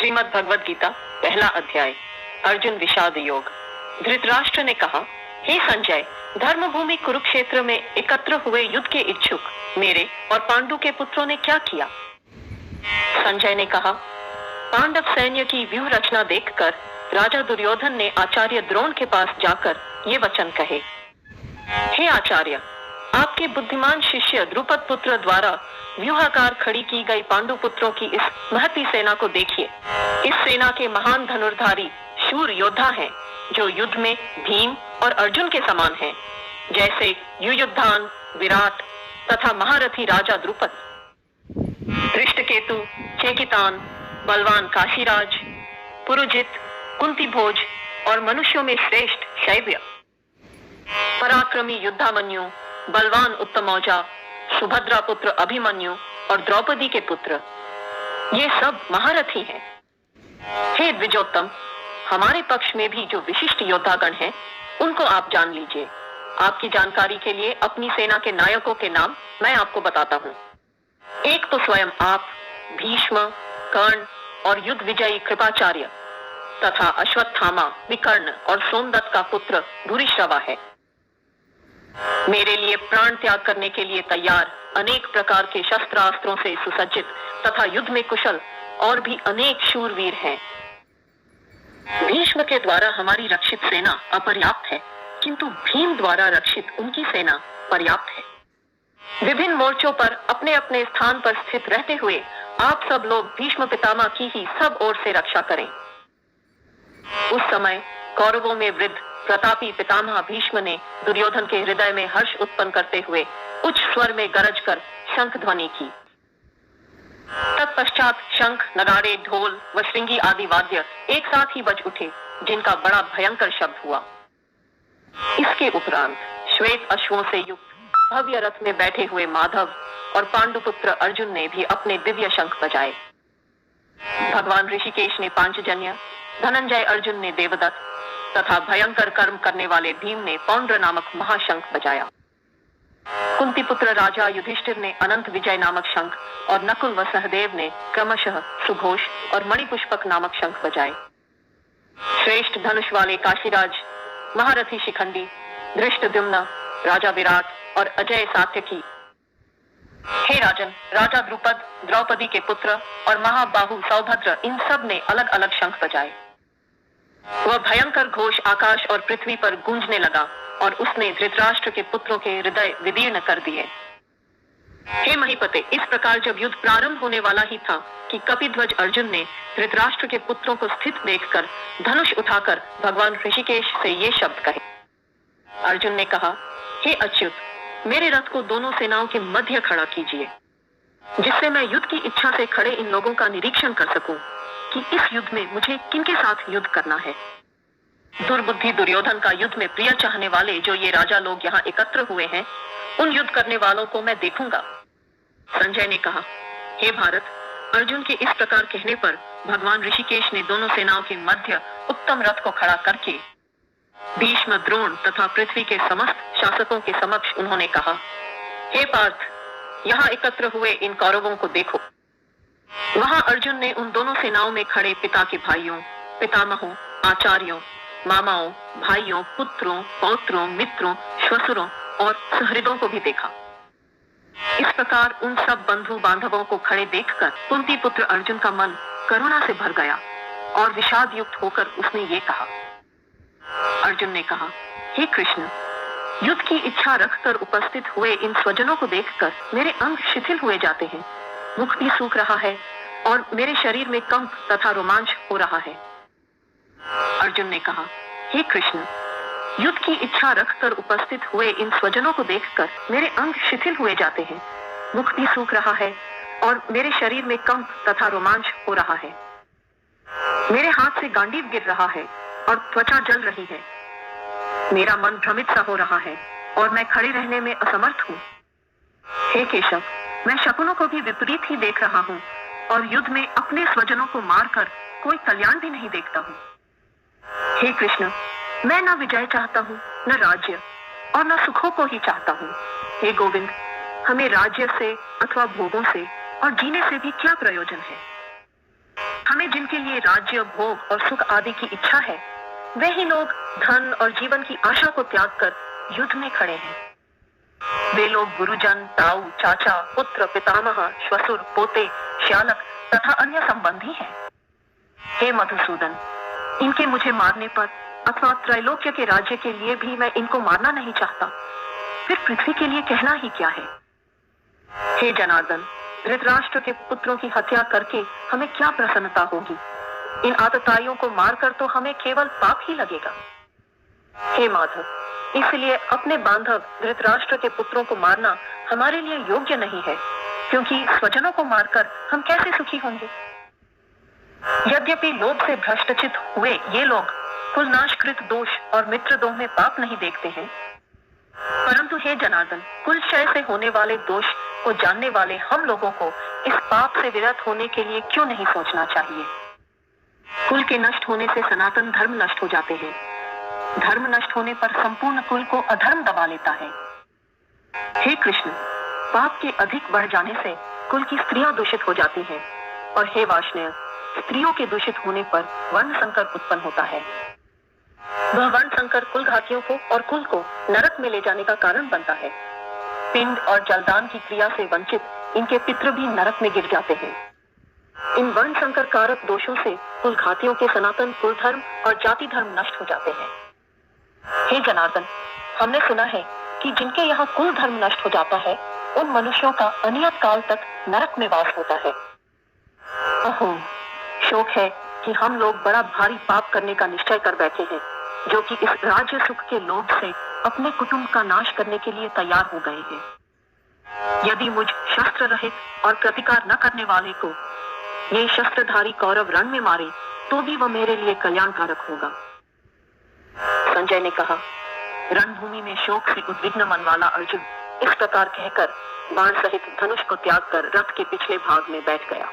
श्रीमद् भगवद गीता पहला अध्याय। अर्जुन विषाद योग। धृतराष्ट्र ने कहा, हे संजय, धर्म भूमि कुरुक्षेत्र में एकत्र हुए युद्ध के इच्छुक मेरे और पांडु के पुत्रों ने क्या किया? संजय ने कहा, पांडव सैन्य की व्यूह रचना देखकर राजा दुर्योधन ने आचार्य द्रोण के पास जाकर ये वचन कहे, हे आचार्य, आपके बुद्धिमान शिष्य द्रुपद पुत्र द्वारा व्यूहाकार खड़ी की गई पांडु पुत्रों की इस महती सेना को देखिए। इस सेना के महान धनुर्धारी शूर योद्धा हैं, जो युद्ध में भीम और अर्जुन के समान हैं, जैसे युयुधान, विराट तथा महारथी राजा द्रुपद, धृष्टकेतु, चेकितान, बलवान काशीराज, पुरुजित, कुंती भोज और मनुष्यों में श्रेष्ठ शैव्य, पराक्रमी युद्धामन्यु, बलवान उत्तमौजा, सुभद्रा पुत्र अभिमन्यु और द्रौपदी के पुत्र, ये सब महारथी हैं। हे द्विजोत्तम, हमारे पक्ष में भी जो विशिष्ट योद्धागण हैं, उनको आप जान लीजिए। आपकी जानकारी के लिए अपनी सेना के नायकों के नाम मैं आपको बताता हूँ। एक तो स्वयं आप, भीष्म, कर्ण और युद्ध विजयी कृपाचार्य तथा अश्वत्थामा, विकर्ण और सोमदत्त का पुत्र भूरिश्रवा है। मेरे लिए प्राण त्याग करने के लिए तैयार, अनेक प्रकार के शस्त्रास्त्रों से सुसज्जित तथा युद्ध में कुशल और भी अनेक शूरवीर हैं। भीष्म के द्वारा हमारी रक्षित सेना अपर्याप्त है, किंतु भीम द्वारा रक्षित उनकी सेना पर्याप्त है। विभिन्न मोर्चों पर अपने अपने स्थान पर स्थित रहते हुए आप सब लोग भीष्म पितामह की ही सब ओर से रक्षा करें। उस समय कौरवों में वृद्ध प्रतापी पितामह भीष्म ने दुर्योधन के हृदय में हर्ष उत्पन्न करते हुए उच्च स्वर में गरज कर शंख ध्वनि की। तत्पश्चात शंख, नगाड़े, ढोल व श्रृंगी आदि वाद्य एक साथ ही बज उठे, जिनका बड़ा भयंकर शब्द हुआ। इसके उपरांत श्वेत अश्वों से युक्त भव्य रथ में बैठे हुए माधव और पांडुपुत्र अर्जुन ने भी अपने दिव्य शंख बजाए। भगवान ऋषिकेश ने पांचजन्य, धनंजय अर्जुन ने देवदत्त तथा भयंकर कर्म करने वाले भीम ने पौंड्र नामक महाशंख बजाया। कुंती पुत्र राजा युधिष्ठिर ने अनंत विजय नामक शंख और नकुल व सहदेव ने क्रमशः सुघोष और मणिपुष्पक नामक शंख बजाए। श्रेष्ठ धनुष वाले काशीराज, महारथी शिखंडी, धृष्टद्युम्न, राजा विराट और अजय सात्यकी, हे राजन, राजा द्रुपद, द्रौपदी के पुत्र और महाबाहु सौभद्र, इन सब ने अलग अलग शंख बजाए। वह भयंकर घोष आकाश और पृथ्वी पर गूंजने लगा और उसने धृतराष्ट्र के पुत्रों के हृदय विदीर्ण कर दिए। हे महीपते, इस प्रकार जब युद्ध प्रारंभ होने वाला ही था कि कपिध्वज अर्जुन ने धृतराष्ट्र के पुत्रों को स्थित देखकर धनुष उठाकर भगवान ऋषिकेश से ये शब्द कहे। अर्जुन ने कहा, हे अच्युत, मेरे रथ को दोनों सेनाओं के मध्य खड़ा कीजिए, जिससे मैं युद्ध की इच्छा से खड़े इन लोगों का निरीक्षण कर सकूं कि इस युद्ध में मुझे किनके साथ युद्ध करना है। दुर्बुद्धि दुर्योधन का युद्ध में प्रिय चाहने वाले जो ये राजा लोग यहाँ एकत्र हुए हैं, उन युद्ध करने वालों को मैं देखूंगा। संजय ने कहा, हे भारत, अर्जुन के इस प्रकार कहने पर भगवान ऋषिकेश ने दोनों सेनाओं के मध्य उत्तम रथ को खड़ा करके भीष्म, द्रोण तथा पृथ्वी के समस्त शासकों के समक्ष उन्होंने कहा, हे पार्थ, यहाँ एकत्र हुए इन कौरवों को देखो। वहां अर्जुन ने उन दोनों सेनाओं में खड़े पिता के भाइयों, पितामहों, आचार्यों, मामाओं, भाइयों, पुत्रों, पौत्रों, मित्रों, श्वसुरों और सहृदों को भी देखा। इस प्रकार उन सब बंधु बांधवों को खड़े देखकर कुंती पुत्र अर्जुन का मन करुणा से भर गया और विषाद युक्त होकर उसने ये कहा। अर्जुन ने कहा, हे कृष्ण, युद्ध की इच्छा रखकर उपस्थित हुए इन स्वजनों को देखकर मेरे अंग शिथिल हुए जाते हैं, मुख भी सूख रहा है और मेरे शरीर में कंप तथा रोमांच हो रहा है। अर्जुन ने कहा, हे कृष्ण, युद्ध की इच्छा रखकर उपस्थित हुए इन स्वजनों को देखकर मेरे अंग शिथिल हुए जाते हैं, मुख भी सूख रहा है और मेरे शरीर में कंप तथा रोमांच हो रहा है। मेरे हाथ से गांडीव गिर रहा है और त्वचा जल रही है। मेरा मन भ्रमित सा हो रहा है और मैं खड़े रहने में असमर्थ हूँ। हे केशव, मैं शकुनों को भी विपरीत ही देख रहा हूँ और युद्ध में अपने स्वजनों को मारकर कोई कल्याण भी नहीं देखता हूँ। हे कृष्ण, मैं न विजय चाहता हूँ, न राज्य और न सुखों को ही चाहता हूँ। हे गोविंद, हमें राज्य से अथवा भोगों से और जीने से भी क्या प्रयोजन है। हमें जिनके लिए राज्य, भोग और सुख आदि की इच्छा है, वे ही लोग धन और जीवन की आशा को त्याग कर युद्ध में खड़े हैं। वे लोग गुरुजन, ताऊ, चाचा, पुत्र, पितामह, श्वशुर, पोते, श्यालक तथा अन्य संबंधी हैं। हे मधुसूदन, इनके मुझे मारने पर अथवा त्रैलोक्य के राज्य के लिए भी मैं इनको मारना नहीं चाहता, फिर पृथ्वी के लिए कहना ही क्या है। हे जनार्दन, धृतराष्ट्र के पुत्रों की हत्या करके हमें क्या प्रसन्नता होगी? इन आतताइयों को मारकर तो हमें केवल पाप ही लगेगा। हे माधव, इसलिए अपने बांधव धृतराष्ट्र के पुत्रों को मारना हमारे लिए योग्य नहीं है, क्योंकि स्वजनों को मारकर हम कैसे सुखी होंगे? यद्यपि लोभ से भ्रष्टचित हुए ये लोग कुलनाशकृत दोष और मित्रद्रोह में पाप नहीं देखते हैं, परंतु हे जनार्दन, कुल क्षय से होने वाले दोष को जानने वाले हम लोगों को इस पाप से विरत होने के लिए क्यों नहीं सोचना चाहिए? कुल के नष्ट होने से सनातन धर्म नष्ट हो जाते हैं। धर्म नष्ट होने पर संपूर्ण कुल को अधर्म दबा लेता है। हे कृष्ण, पाप के अधिक बढ़ जाने से कुल की स्त्रियां दूषित हो जाती हैं, और हे वाष्णेय, स्त्रियों के दूषित होने पर वर्ण संकर उत्पन्न होता है। वह वर्ण संकर कुल घातियों को और कुल को नरक में ले जाने का कारण बनता है। पिंड और जलदान की क्रिया से वंचित इनके पितृ भी नरक में गिर जाते हैं। इन वर्ण संकर कारक दोषों से कुल घातियों के सनातन कुल धर्म और जाति धर्म नष्ट हो जाते हैं। हे जनार्दन, हमने सुना है कि जिनके यहाँ कुल धर्म नष्ट हो जाता है, उन मनुष्यों का अनियत काल तक नरक में वास होता है। अहो, शोक है कि हम लोग बड़ा भारी पाप करने का निश्चय कर बैठे हैं, जो कि इस राज्य सुख के लोभ से अपने कुटुंब का नाश करने के लिए तैयार हो गए हैं। यदि मुझ शस्त्र रहित और प्रतिकार न करने वाले को ये शस्त्रधारी कौरव रण में मारे, तो भी वह मेरे लिए कल्याणकारक होगा। संजय ने कहा। रणभूमि में शोक से उद्विग्न मन वाला अर्जुन इस प्रकार कहकर बाण सहित धनुष को त्याग कर रथ के पिछले भाग में बैठ गया।